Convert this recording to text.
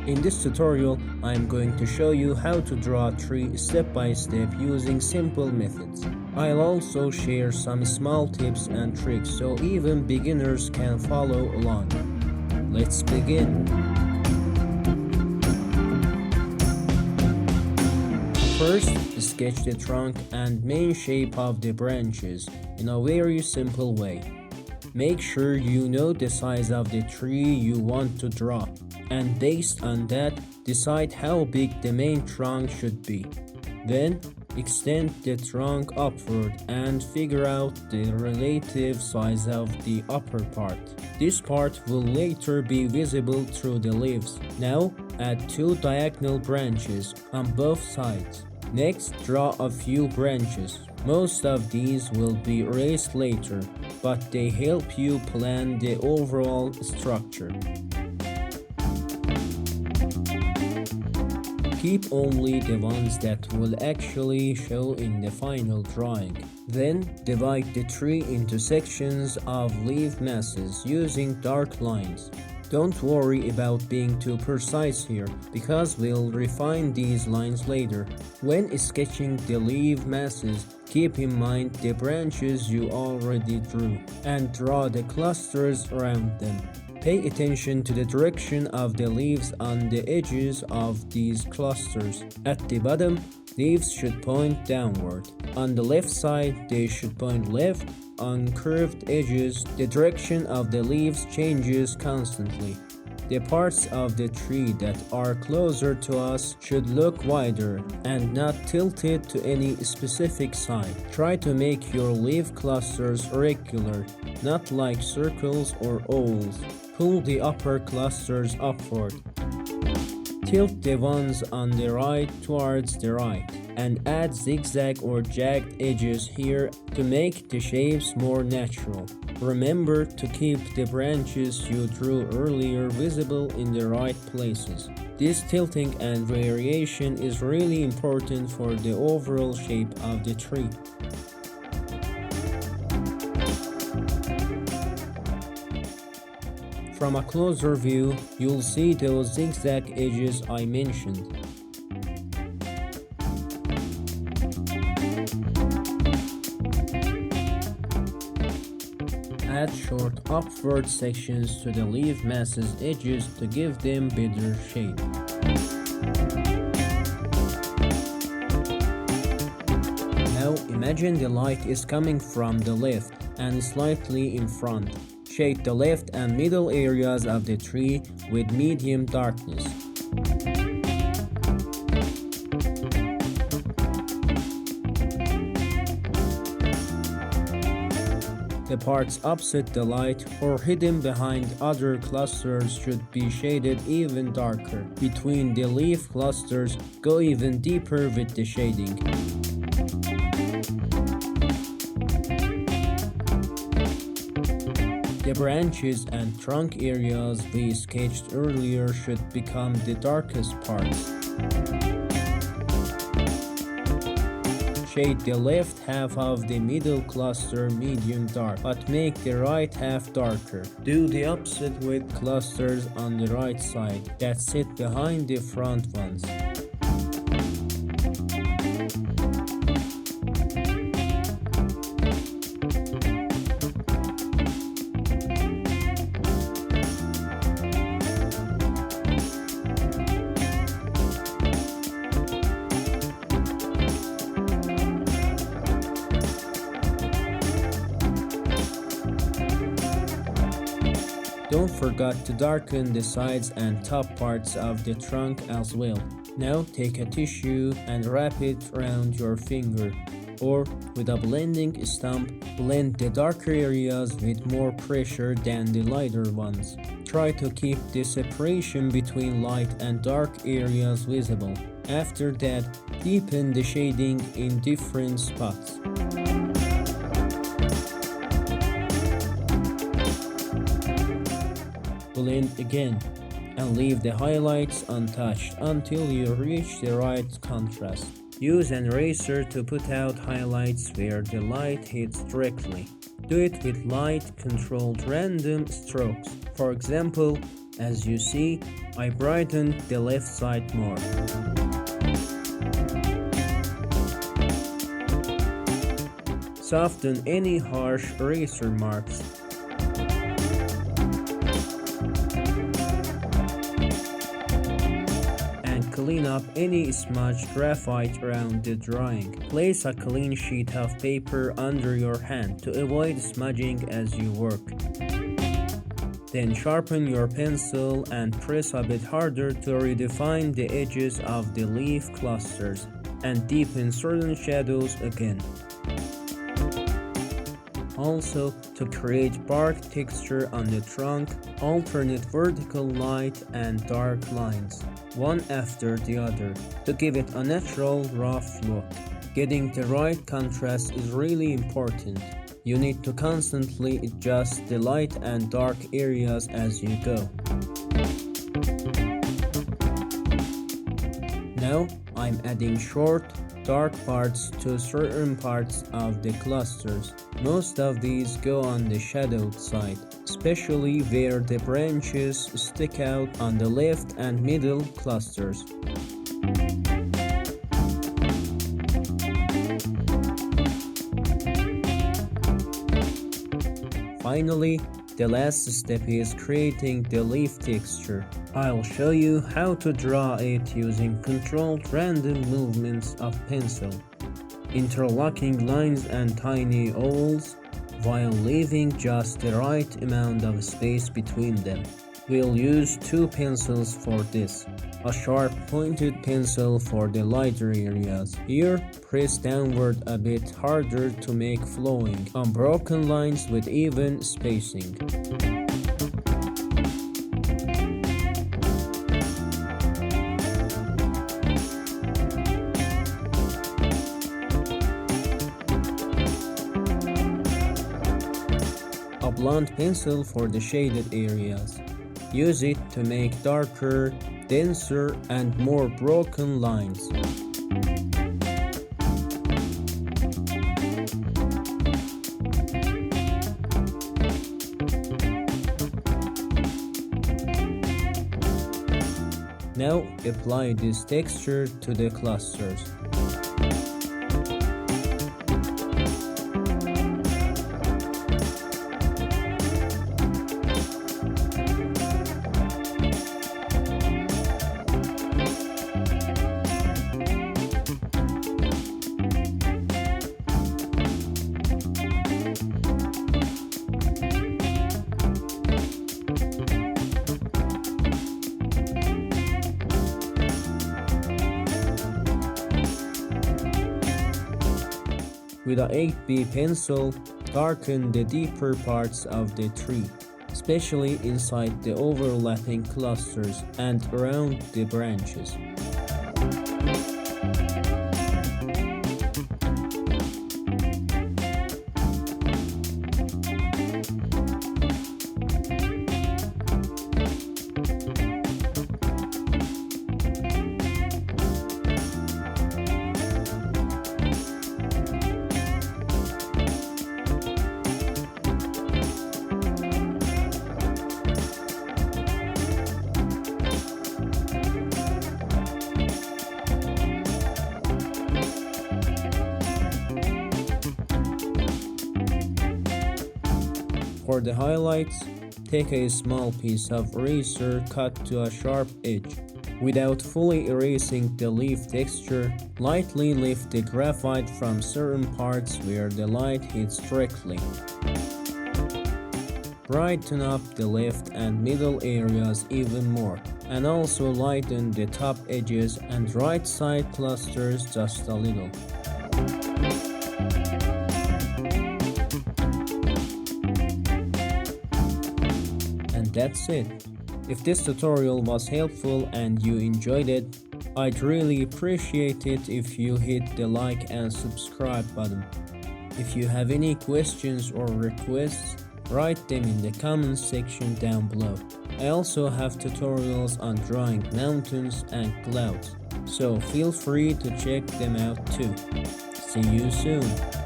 In this tutorial, I am going to show you how to draw a tree step by step using simple methods. I'll also share some small tips and tricks so even beginners can follow along. Let's begin. First, sketch the trunk and main shape of the branches in a very simple way. Make sure you know the size of the tree you want to draw, and based on that, decide how big the main trunk should be. Then, extend the trunk upward and figure out the relative size of the upper part. This part will later be visible through the leaves. Now, add 2 diagonal branches on both sides. Next, draw a few branches. Most of these will be erased later, but they help you plan the overall structure. Keep only the ones that will actually show in the final drawing. Then, divide the tree into sections of leaf masses using dark lines. Don't worry about being too precise here, because we'll refine these lines later. When sketching the leaf masses, keep in mind the branches you already drew, and draw the clusters around them. Pay attention to the direction of the leaves on the edges of these clusters. At the bottom, leaves should point downward. On the left side, they should point left. On curved edges, the direction of the leaves changes constantly. The parts of the tree that are closer to us should look wider and not tilted to any specific side. Try to make your leaf clusters regular, not like circles or ovals. Pull the upper clusters upward. Tilt the ones on the right towards the right, and add zigzag or jagged edges here to make the shapes more natural. Remember to keep the branches you drew earlier visible in the right places. This tilting and variation is really important for the overall shape of the tree. From a closer view, you'll see those zigzag edges I mentioned. Add short upward sections to the leaf masses edges to give them better shape. Now imagine the light is coming from the left and slightly in front. Shade the left and middle areas of the tree with medium darkness. The parts opposite the light or hidden behind other clusters should be shaded even darker. Between the leaf clusters, go even deeper with the shading. The branches and trunk areas we sketched earlier should become the darkest parts. Shade the left half of the middle cluster medium dark, but make the right half darker. Do the opposite with clusters on the right side that sit behind the front ones. Don't forget to darken the sides and top parts of the trunk as well. Now take a tissue and wrap it around your finger, or with a blending stump, blend the darker areas with more pressure than the lighter ones. Try to keep the separation between light and dark areas visible. After that, deepen the shading in different spots. Blend again and leave the highlights untouched until you reach the right contrast. Use an eraser to put out highlights where the light hits directly. Do it with light-controlled random strokes. For example, As you see, I brightened the left side more. Soften any harsh eraser marks. Clean up any smudged graphite around the drawing. Place a clean sheet of paper under your hand to avoid smudging as you work. Then sharpen your pencil and press a bit harder to redefine the edges of the leaf clusters and deepen certain shadows again. Also, to create bark texture on the trunk, alternate vertical light and dark lines, one after the other, to give it a natural, rough look. Getting the right contrast is really important. You need to constantly adjust the light and dark areas as you go. Now, I'm adding short, dark parts to certain parts of the clusters. Most of these go on the shadowed side, especially where the branches stick out on the left and middle clusters. Finally, the last step is creating the leaf texture. I'll show you how to draw it using controlled random movements of pencil, interlocking lines and tiny ovals, while leaving just the right amount of space between them. We'll use two pencils for this. A sharp pointed pencil for the lighter areas. Here, press downward a bit harder to make flowing, unbroken lines with even spacing. A blunt pencil for the shaded areas. Use it to make darker, denser, and more broken lines. Now apply this texture to the clusters. With a 8B pencil, darken the deeper parts of the tree, especially inside the overlapping clusters and around the branches. For the highlights, take a small piece of eraser cut to a sharp edge. Without fully erasing the leaf texture, lightly lift the graphite from certain parts where the light hits directly. Brighten up the left and middle areas even more, and also lighten the top edges and right side clusters just a little. That's it. If this tutorial was helpful and you enjoyed it, I'd really appreciate it if you hit the like and subscribe button. If you have any questions or requests, write them in the comments section down below. I also have tutorials on drawing mountains and clouds, so feel free to check them out too. See you soon.